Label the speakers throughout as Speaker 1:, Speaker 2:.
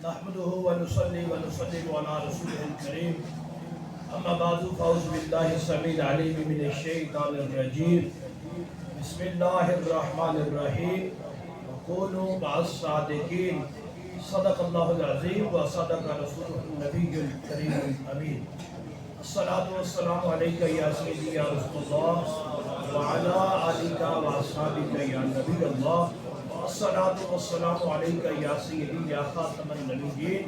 Speaker 1: نحمده ونصلي ونسلم على رسوله الكريم اما بعد فاعوذ بالله السميع العليم من الشيطان الرجيم بسم الله الرحمن الرحيم وكونوا مع الصادقين صدق الله العظيم وصدق رسوله النبي الكريم الامين الصلاة والسلام عليك يا سيدي يا رسول الله وعلى آلك وأصحابك يا نبي الله الصلاة والسلام عليك يا سيدي يا خاتم النبيين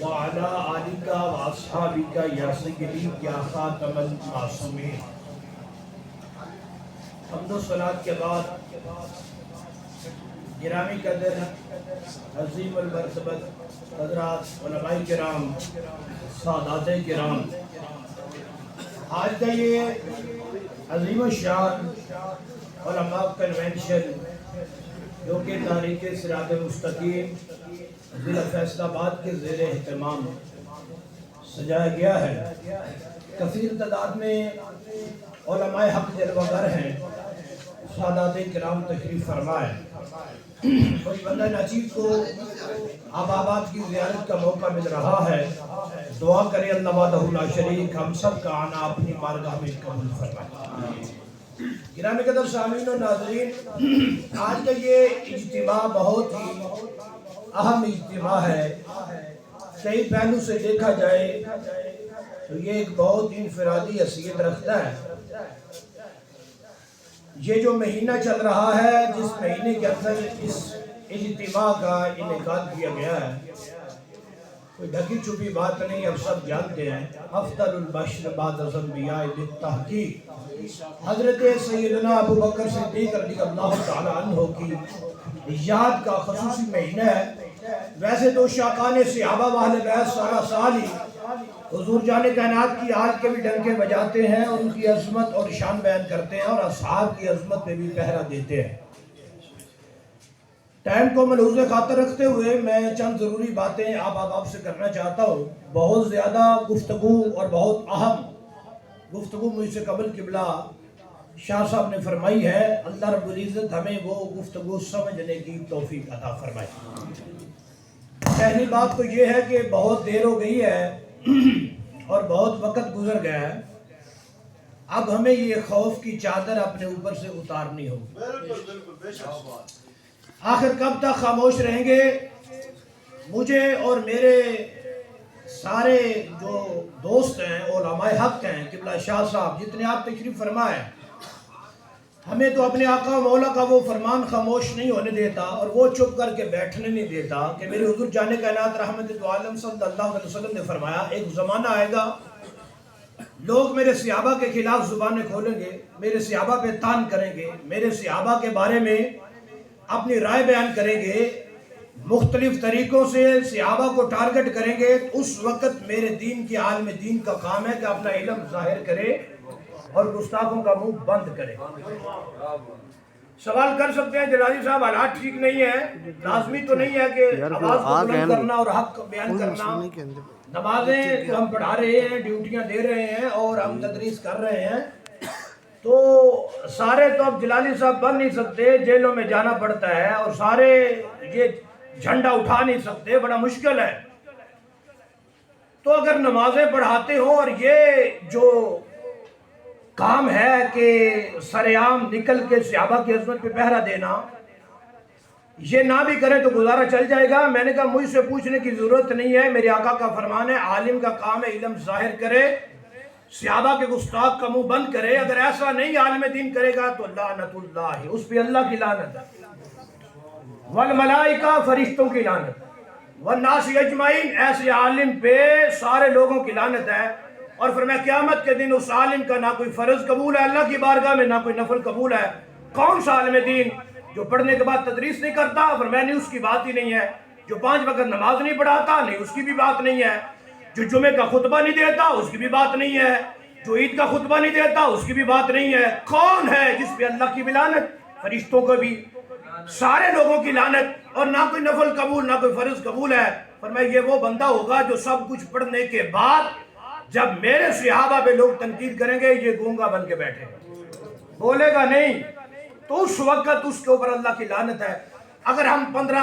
Speaker 1: وعلى آلك وأصحابك يا سيدي يا خاتم المعصومين. حمد و صلاة کے بعد گرامی قدر عظیم المرتبت حضرات علماء کرام سادات کرام، آج کا یہ عظیم الشان علماء کنونشن جو کہ تاریخ صراط مستقیم ضلع فیصل آباد کے زیر اہتمام سجایا گیا ہے، کثیر تعداد میں علماء حق جلوہ گر ہیں، سادات کرام تشریف فرما ہے. کوئی بندہ ناچیز کو آباد کی زیارت کا موقع مل رہا ہے، دعا کرے اللہ وحدہ لا شریک ہم سب کا آنا اپنی بارگاہ میں قبول فرمائے. گرامی قدر سامعین و ناظرین، آج کا یہ اجتماع بہت ہی اہم اجتماع ہے. کئی پہلو سے دیکھا جائے تو یہ ایک بہت انفرادی حیثیت رکھتا ہے. یہ جو مہینہ چل رہا ہے، جس مہینے کے اندر اس اجتماع کا انعقاد کیا گیا ہے، کوئی ڈھکی چھپی بات نہیں، اب سب جانتے ہیں. افضل البشر بعد الانبیاء بالتحقیق حضرت سیدنا ابو بکر صدیق رضی اللہ تعالی عنہ کی یاد کا خصوصی مہینہ ہے. ویسے تو شاقان صحابہ واہل بیت سارا سال ہی حضور جان کائنات کی آج کے بھی ڈنکے بجاتے ہیں اور ان کی عظمت اور شان بیان کرتے ہیں اور اصحاب کی عظمت پہ بھی پہرا دیتے ہیں. ٹائم کو ملحوظ خاطر رکھتے ہوئے میں چند ضروری باتیں آپ سے کرنا چاہتا ہوں. بہت زیادہ گفتگو اور بہت اہم گفتگو مجھ سے قبل قبلہ شاہ صاحب نے فرمائی ہے. اللہ رب العزت ہمیں وہ گفتگو سمجھنے کی توفیق عطا فرمائے. پہلی بات تو یہ ہے کہ بہت دیر ہو گئی ہے اور بہت وقت گزر گیا ہے. اب ہمیں یہ خوف کی چادر اپنے اوپر سے اتارنی ہوگی. آخر کب تک خاموش رہیں گے؟ مجھے اور میرے سارے جو دوست ہیں علماء حق ہیں، قبلہ شاہ صاحب جتنے آپ تشریف فرمائے، ہمیں تو اپنے آقا مولا کا وہ فرمان خاموش نہیں ہونے دیتا اور وہ چپ کر کے بیٹھنے نہیں دیتا کہ میرے حضور جان کائنات رحمت عالم صلی اللہ علیہ وسلم نے فرمایا ایک زمانہ آئے گا لوگ میرے صحابہ کے خلاف زبانیں کھولیں گے، میرے صحابہ پہ تان کریں گے، میرے صحابہ کے بارے میں اپنی رائے بیان کریں گے، مختلف طریقوں سے صحابہ کو ٹارگٹ کریں گے. اس وقت میرے دین کے عالم دین کا کام ہے کہ اپنا علم ظاہر کرے اور گستاخوں کا منہ بند کرے. سوال کر سکتے ہیں جلالی صاحب حالات ٹھیک نہیں ہے، لازمی تو نہیں ہے کہ آواز کو بلند کرنا اور حق بیان کرنا. نمازیں تو ہم پڑھا رہے ہیں، ڈیوٹیاں دے رہے ہیں اور ہم تدریس کر رہے ہیں، تو سارے تو اب جلالی صاحب بن نہیں سکتے، جیلوں میں جانا پڑتا ہے اور سارے یہ جھنڈا اٹھا نہیں سکتے، بڑا مشکل ہے. تو اگر نمازیں پڑھاتے ہوں اور یہ جو کام ہے کہ سرعام نکل کے صحابہ کی عظمت پہ پہرا دینا، یہ نہ بھی کریں تو گزارا چل جائے گا. میں نے کہا مجھ سے پوچھنے کی ضرورت نہیں ہے، میرے آقا کا فرمان ہے عالم کا کام ہے علم ظاہر کرے، صحابہ کے گستاخ کا منہ بند کرے. اگر ایسا نہیں عالم دین کرے گا تو لعنت اللہ، اس پہ اللہ کی لعنت ہے، والملائکہ فرشتوں کی لعنت، والناس اجمعین ایسے عالم پہ سارے لوگوں کی لعنت ہے. اور فرمایا قیامت کے دن اس عالم کا نہ کوئی فرض قبول ہے اللہ کی بارگاہ میں، نہ کوئی نفل قبول ہے. کون سا عالم دین جو پڑھنے کے بعد تدریس نہیں کرتا؟ فرمایا نہیں، اس کی بات ہی نہیں ہے. جو 5 وقت نماز نہیں پڑھاتا، نہیں اس کی بھی بات نہیں ہے. جو جمعے کا خطبہ نہیں دیتا، اس کی بھی بات نہیں ہے. جو عید کا خطبہ نہیں دیتا، اس کی بھی بات نہیں ہے. کون ہے جس پہ اللہ کی بھی لعنت، فرشتوں کو بھی، سارے لوگوں کی لعنت، اور نہ کوئی نفل قبول نہ کوئی فرض قبول ہے. فرمایا یہ وہ بندہ ہوگا جو سب کچھ پڑھنے کے بعد جب میرے صحابہ پہ لوگ تنقید کریں گے یہ گونگا بن کے بیٹھے گا، بولے گا نہیں، تو اس وقت اس کے اوپر اللہ کی لعنت ہے. اگر ہم 15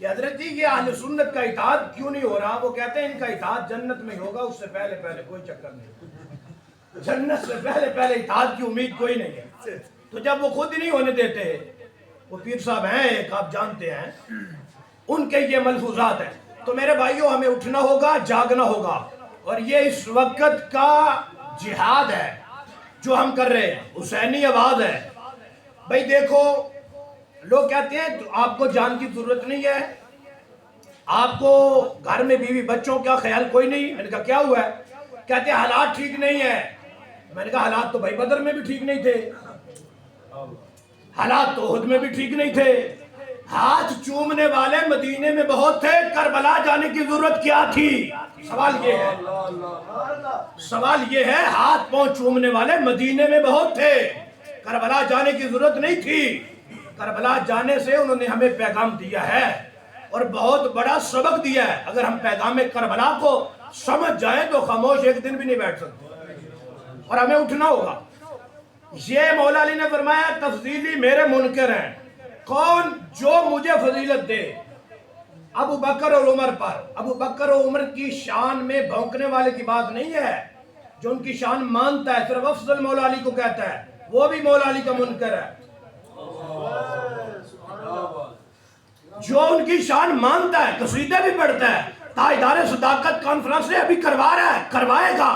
Speaker 1: کہ حضرت جی یہ اہل سنت کا اطاعت کیوں نہیں ہو رہا؟ وہ کہتے ہیں ان کا اطاعت جنت میں ہوگا، اس سے پہلے پہلے کوئی چکر نہیں، جنت سے پہلے پہلے اطاعت کی امید کوئی نہیں ہے۔ تو جب وہ خود ہی نہیں ہونے دیتے، وہ پیر صاحب ہیں ایک آپ جانتے ہیں، ان کے یہ ملفوظات ہیں۔ تو میرے بھائیوں ہمیں اٹھنا ہوگا، جاگنا ہوگا، اور یہ اس وقت کا جہاد ہے جو ہم کر رہے ہیں، حسینی آواز ہے۔ بھائی دیکھو، لوگ کہتے ہیں آپ کو جان کی ضرورت نہیں ہے، آپ کو گھر میں بیوی بچوں کا خیال کوئی نہیں۔ میں نے کہا کیا ہوا ہے؟ کہتے ہیں حالات ٹھیک نہیں ہے۔ میں نے کہا حالات تو بھائی بدر میں بھی ٹھیک نہیں تھے، حالات تو احد میں بھی ٹھیک نہیں تھے، ہاتھ چومنے والے مدینے میں بہت تھے، کربلا جانے کی ضرورت کیا تھی؟ سوال یہ ہے ہاتھ پاؤں چومنے والے مدینے میں بہت تھے، کربلا جانے کی ضرورت نہیں تھی۔ کربلا جانے سے انہوں نے ہمیں پیغام دیا ہے اور بہت بڑا سبق دیا ہے۔ اگر ہم پیغام کربلا کو سمجھ جائیں تو خاموش ایک دن بھی نہیں بیٹھ سکتے، اور ہمیں اٹھنا ہوگا۔ یہ مولا علی نے فرمایا تفضیلی میرے منکر ہیں، کون؟ جو مجھے فضیلت دے ابو بکر اور عمر پر۔ ابو بکر اور عمر کی شان میں بھونکنے والے کی بات نہیں ہے، جو ان کی شان مانتا ہے صرف افضل مولا علی کو کہتا ہے، وہ بھی مولا علی کا منکر ہے۔ جو ان کی شان مانتا ہے، قصیدے بھی پڑھتا ہے، تاجدار صداقت کانفرنس ابھی کروا رہا ہے، کروائے گا،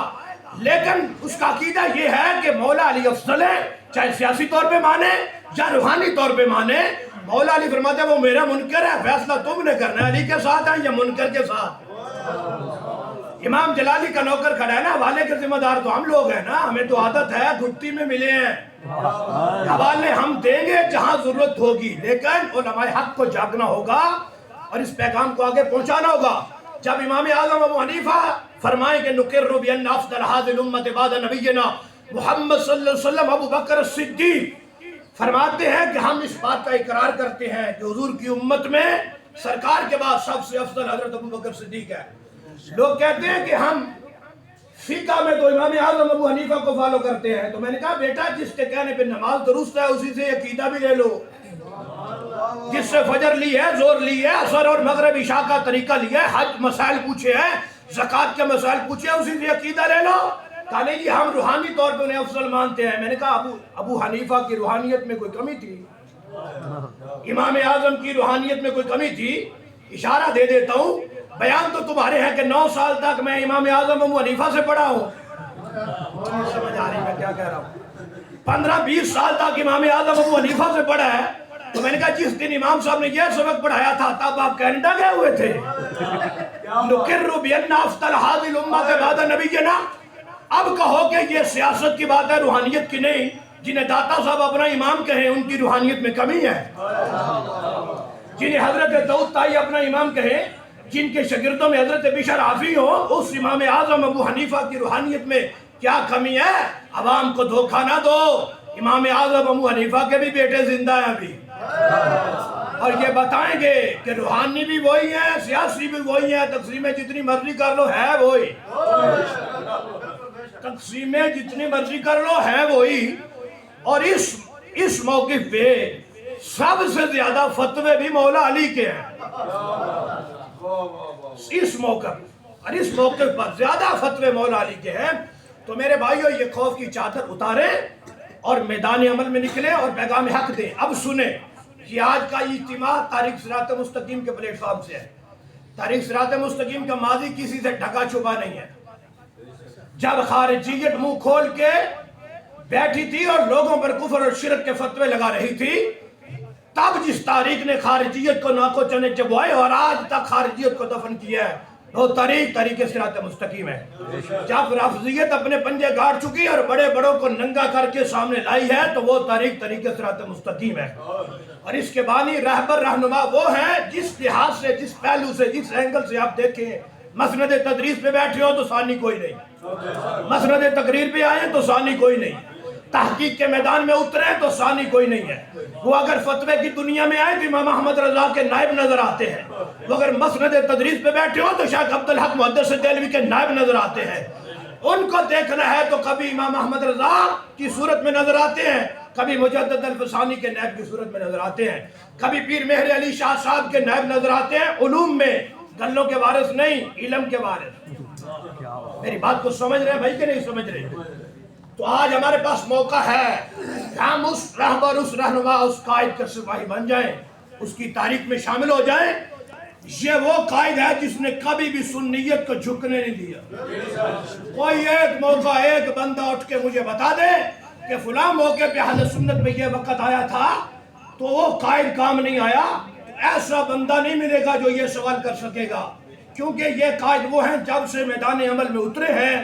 Speaker 1: لیکن اس کا عقیدہ یہ ہے کہ مولا علی افضل ہے، چاہے سیاسی طور پہ مانے یا روحانی طور پہ مانے۔ مولا علی فرماتے ہیں وہ میرا منکر ہے، فیصلہ تم نے کرنا ہے، علی کے ساتھ ہیں یا منکر کے ساتھ۔ امام جلالی کا نوکر کھڑا ہے نا، حوالے کے ذمہ دار تو ہم لوگ ہیں نا، ہمیں تو عادت ہے گھٹی میں ملے ہیں، حوالے ہم دیں گے جہاں ضرورت ہوگی، لیکن علماء حق کو جاگنا ہوگا اور اس پیغام کو آگے پہنچانا ہوگا۔ جب امام اعظم ابو حنیفہ فرمائیں کہ نقر بان افضل هذه الامه بعد نبینا محمد صلی اللہ علیہ وسلم ابو بکر صدیق، فرماتے ہیں کہ ہم اس بات کا اقرار کرتے ہیں کہ حضور کی امت میں سرکار کے بعد سب سے افضل حضرت ابو بکر صدیق ہے۔ لوگ کہتے ہیں کہ ہم فقہ میں تو امام اعظم ابو حنیفہ کو فالو کرتے ہیں، تو میں نے کہا بیٹا جس کے کہنے پہ نماز درست ہے اسی سے عقیدہ بھی لے لو، جس سے فجر لی ہے، زور لی ہے، عصر اور مغرب عشاء کا طریقہ لیا ہے، حج مسائل پوچھے ہیں، زکوٰۃ کے مسائل پوچھے ہیں، اسی سے عقیدہ لے لو۔ کہا نہیں جی ہم روحانی طور پہ انہیں افضل مانتے ہیں۔ میں نے کہا ابو حنیفہ کی روحانیت میں کوئی کمی تھی؟ امام اعظم کی روحانیت میں کوئی کمی تھی؟ اشارہ دے دیتا ہوں، بیان تو تمہارے ہیں کہ 9 سال تک میں امام اعظم ابو حنیفہ سے پڑھا ہوں، سمجھ آ رہی میں کیا کہہ رہا ہوں؟ 15-20 سال تک امام اعظم ابو حنیفہ سے پڑھا ہے۔ تو میں نے کہا جس دن امام صاحب نے یہ سبق پڑھایا تھا تب آپ کینیڈا گئے ہوئے تھے؟ نقر بان افضل هذه الامه بعد نبینا۔ اب کہو کہ یہ سیاست کی بات ہے، روحانیت کی نہیں۔ جنہیں داتا صاحب اپنا امام کہیں ان کی روحانیت میں کمی ہے، جنہیں حضرت داؤد طائی اپنا امام کہیں، جن کے شاگردوں میں حضرت بشر حافی ہو، اس امام اعظم ابو حنیفہ کی روحانیت میں کیا کمی ہے؟ عوام کو دھوکہ نہ دو، امام اعظم ابو حنیفہ کے بھی بیٹے زندہ ہیں ابھی، اور یہ بتائیں گے کہ روحانی بھی وہی ہے، سیاسی بھی وہی ہے، تقسیمیں جتنی مرضی کر لو ہے وہی، تقسیمیں جتنی مرضی کر لو ہے وہی۔ اور اس موقف پہ سب سے زیادہ فتوے بھی مولا علی کے ہیں، اس موقع پر زیادہ فتوے مولا علی کے ہیں۔ تو میرے بھائیو یہ خوف کی چادر اتاریں اور میدان عمل میں نکلیں اور پیغام حق دیں۔ اب سنیں، یہ آج کا اجتماع تاریخ صراط مستقیم کے پلیٹ فارم سے ہے۔ تاریخ صراط مستقیم کا ماضی کسی سے ڈھکا چھپا نہیں ہے۔ جب خارجیت منہ کھول کے بیٹھی تھی اور لوگوں پر کفر اور شرک کے فتوے لگا رہی تھی، تب جس تاریخ نے خارجیت کو ناکو چنے چبوائے اور آج تک خارجیت کو دفن کیا ہے، وہ طریق صراط مستقیم ہے۔ جب رافضیت اپنے پنجے گاڑ چکی اور بڑے بڑوں کو ننگا کر کے سامنے لائی ہے تو وہ طریق صراط مستقیم ہے۔ اور اس کے بانی رہبر رہنما وہ ہیں جس لحاظ سے، جس پہلو سے، جس اینگل سے آپ دیکھیں، مسند تدریس پہ بیٹھے ہو تو ثانی کوئی نہیں، مسند تقریر پہ آئے تو ثانی کوئی نہیں، تحقیق کے میدان میں اترے تو ثانی کوئی نہیں ہے۔ وہ اگر فتوے کی دنیا میں آئے تو امام احمد رضا کے نائب نظر آتے ہیں، وہ اگر مسند تدریس پہ بیٹھے ہو تو شیخ عبدالحق محدث دہلوی کے نائب نظر آتے ہیں۔ ان کو دیکھنا ہے تو کبھی امام احمد رضا کی صورت میں نظر آتے ہیں، کبھی مجدد الفسانی کے نائب کی صورت میں نظر آتے ہیں، کبھی پیر مہر علی شاہ صاحب کے نائب نظر آتے ہیں، علوم میں، گلوں کے وارث نہیں، علم کے وارث۔ میری بات کو سمجھ رہے ہیں بھائی کہ نہیں سمجھ رہے؟ تو آج ہمارے پاس موقع ہے کہ ہم اس رہبر، اس رہنما، اس قائد کے سپاہی بن جائیں، اس کی تاریخ میں شامل ہو جائیں۔ یہ وہ قائد ہے جس نے کبھی بھی سنیت کو جھکنے نہیں دیا۔ کوئی ایک موقع، ایک بندہ اٹھ کے مجھے بتا دے کہ فلاں موقع پہ اہل سنت میں یہ وقت آیا تھا تو وہ قائد کام نہیں آیا، ایسا بندہ نہیں ملے گا جو یہ سوال کر سکے گا، کیونکہ یہ قائد وہ ہیں جب سے میدان عمل میں اترے ہیں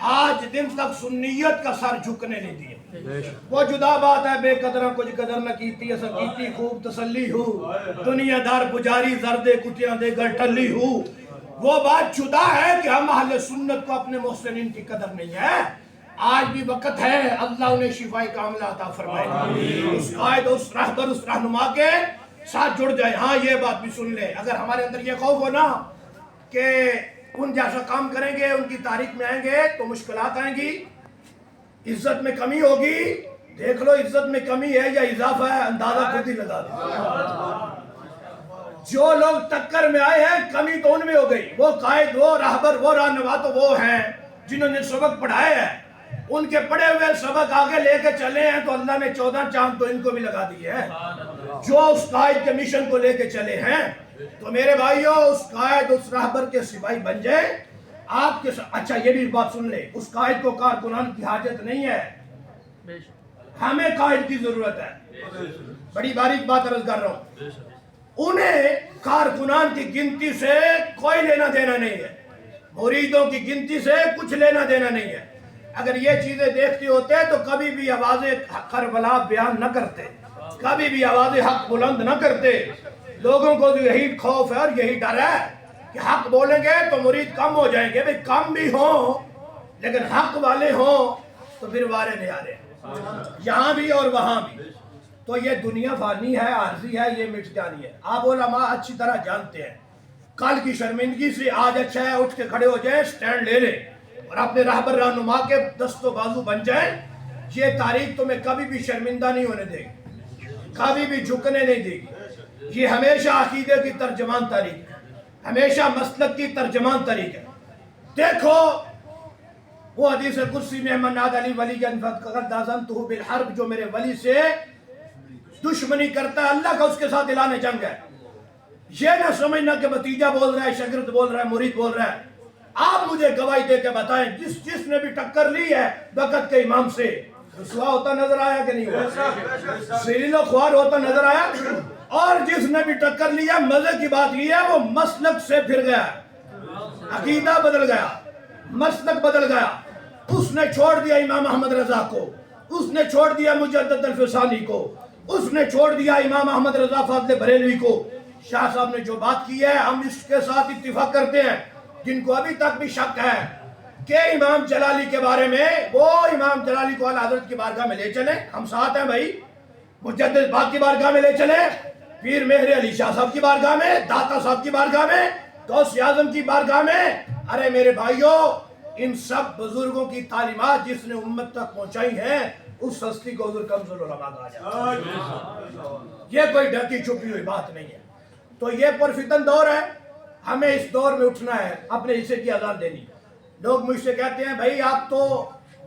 Speaker 1: آج دن تک سنیت کا سر جھکنے نہیں دیا۔ وہ جدا بات ہے بے قدرہ کچھ قدر نہ کیتی، ایسا کیتی خوب تسلی ہو، دنیا دار پجاری زردے کتیاں دے گر ٹلی ہو۔ وہ بات جدا ہے کہ ہم اہل سنت کو اپنے محسنین کی قدر نہیں ہے۔ آج بھی وقت ہے، اللہ انہیں شفائی کاملہ عطا فرمائے۔ اس قائد، اس رہبر، اس رہنما کے ساتھ جڑ جائے۔ ہاں یہ بات بھی سن لے، اگر ہمارے اندر یہ خوف ہو نا کہ ان جیسا کام کریں گے، ان کی تاریخ میں آئیں گے تو مشکلات آئیں گی، عزت میں کمی ہوگی، دیکھ لو عزت میں کمی ہے یا اضافہ ہے، اندازہ خود ہی لگا دو۔ جو لوگ ٹکر میں آئے ہیں کمی تو ان میں ہو گئی، وہ قائد، وہ رہبر، وہ رہنما تو وہ ہیں جنہوں نے سبق پڑھائے ہیں، ان کے پڑھے ہوئے سبق آگے لے کے چلے ہیں تو اللہ نے 14 چاند تو ان کو بھی لگا دیے ہیں، جو اس قائد کے مشن کو لے کے چلے ہیں۔ تو میرے بھائیوں، اس قائد، اس رہبر کے سپاہی بن جائے آپ کے ساتھ۔ اچھا یہ بھی بات سن لے، اس قائد کو کارکنان کی حاجت نہیں ہے، ہمیں قائد کی ضرورت ہے۔ بڑی باریک بات عرض کر رہا ہوں، انہیں کارکنان کی گنتی سے کوئی لینا دینا نہیں ہے، مریدوں کی گنتی سے کچھ لینا دینا نہیں ہے۔ اگر یہ چیزیں دیکھتے ہوتے تو کبھی بھی آواز کربلا بیان نہ کرتے، کبھی بھی آواز حق بلند نہ کرتے۔ لوگوں کو یہی خوف ہے اور یہی ڈر ہے کہ حق بولیں گے تو مرید کم ہو جائیں گے۔ بھئی کم بھی ہوں لیکن حق والے ہوں تو پھر وارے نہیں آ رہے، یہاں بھی اور وہاں بھی۔ تو یہ دنیا فانی ہے، عارضی ہے، یہ مٹ جانی ہے۔ آپ علماء اچھی طرح جانتے ہیں، کل کی شرمندگی سے آج اچھا ہے اٹھ کے کھڑے ہو جائیں، سٹینڈ لے لیں اور اپنے رہبر رہنما کے دست و بازو بن جائیں۔ یہ تاریخ تمہیں کبھی بھی شرمندہ نہیں ہونے دے گی، کبھی بھی جھکنے نہیں دے گی۔ یہ ہمیشہ عقیدے کی ترجمان تاریخ ہے، ہمیشہ مسلک کی ترجمان تاریخ ہے۔ دیکھو وہ حدیث قدسی میں من عاد علی ولی فقد آذنتہ بالحرب، جو میرے ولی سے دشمنی کرتا ہے اللہ کا اس کے ساتھ اعلان جنگ ہے۔ یہ نہ سمجھنا کہ بھتیجا بول رہا ہے، شاگرد بول رہا ہے، مرید بول رہا ہے۔ آپ مجھے گواہی دے کے بتائیں جس نے بھی ٹکر لی ہے وقت کے امام سے رسوا ہوتا نظر آیا کہ نہیں ہوا، ذلیل و خوار ہوتا نظر آیا؟ اور جس نے بھی ٹکر لیا، مزے کی بات یہ ہے وہ مسلک سے پھر گیا، عقیدہ بدل گیا، مسلک بدل گیا۔ اس نے چھوڑ دیا امام احمد رضا کو، اس نے چھوڑ دیا مجدد الفسانی کو، اس نے چھوڑ دیا امام احمد رضا فاضل بریلوی کو۔ شاہ صاحب نے جو بات کی ہے ہم اس کے ساتھ اتفاق کرتے ہیں۔ جن کو ابھی تک بھی شک ہے کہ امام جلالی کے بارے میں، وہ امام جلالی کو اعلیٰ حضرت کی بارگاہ میں لے چلیں، ہم ساتھ ہیں بھائی۔ مجدد باغ کی بارگاہ میں لے چلیں، پیر مہر علی شاہ صاحب کی بارگاہ میں، داتا صاحب کی بارگاہ میں، غوث اعظم کی بارگاہ میں۔ ارے میرے بھائیوں، ان سب بزرگوں کی تعلیمات جس نے امت تک پہنچائی ہیں، اس ہستی کو حضور کمزور علماء کہا جاتا ہے۔ یہ کوئی ڈھکی چھپی ہوئی بات نہیں ہے۔ تو یہ پرفتن دور ہے، ہمیں اس دور میں اٹھنا ہے، اپنے حصے کی اذان دینی۔ لوگ مجھ سے کہتے ہیں بھائی آپ تو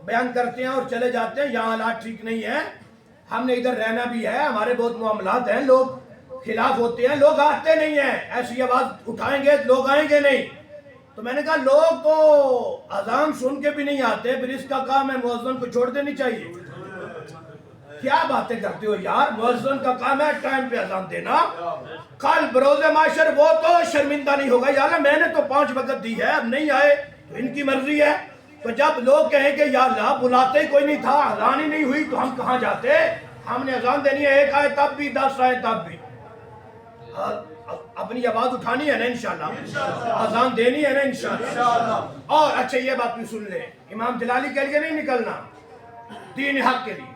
Speaker 1: بیان کرتے ہیں اور چلے جاتے ہیں، یہاں حالات ٹھیک نہیں ہے، ہم نے ادھر رہنا بھی ہے، ہمارے بہت معاملات ہیں، لوگ خلاف ہوتے ہیں، لوگ آتے نہیں ہیں، ایسی آواز اٹھائیں گے لوگ آئیں گے نہیں۔ تو میں نے کہا لوگ تو اذان سن کے بھی نہیں آتے، پھر اس کا کام ہے مؤذن کو چھوڑ دینی چاہیے۔ کیا باتیں کرتے ہو یار، مؤذن کا کام ہے ٹائم پہ اذان دینا۔ کل بروز محشر وہ تو شرمندہ نہیں ہوگا، یا اللہ میں نے تو 5 وقت دی ہے، اب نہیں آئے تو ان کی مرضی ہے۔ تو جب لوگ کہیں کہ یا اللہ بلاتے ہی کوئی نہیں تھا، اذان ہی نہیں ہوئی تو ہم کہاں جاتے؟ ہم نے اذان دینی ہے، 1 آئے تب بھی، 10 آئے تب بھی، اپنی آواز اٹھانی ہے نا انشاءاللہ، اذان دینی ہے نا انشاءاللہ۔ اور اچھا یہ بات بھی سن لے، امام جلالی کے لیے نہیں نکلنا، دین حق کے لیے۔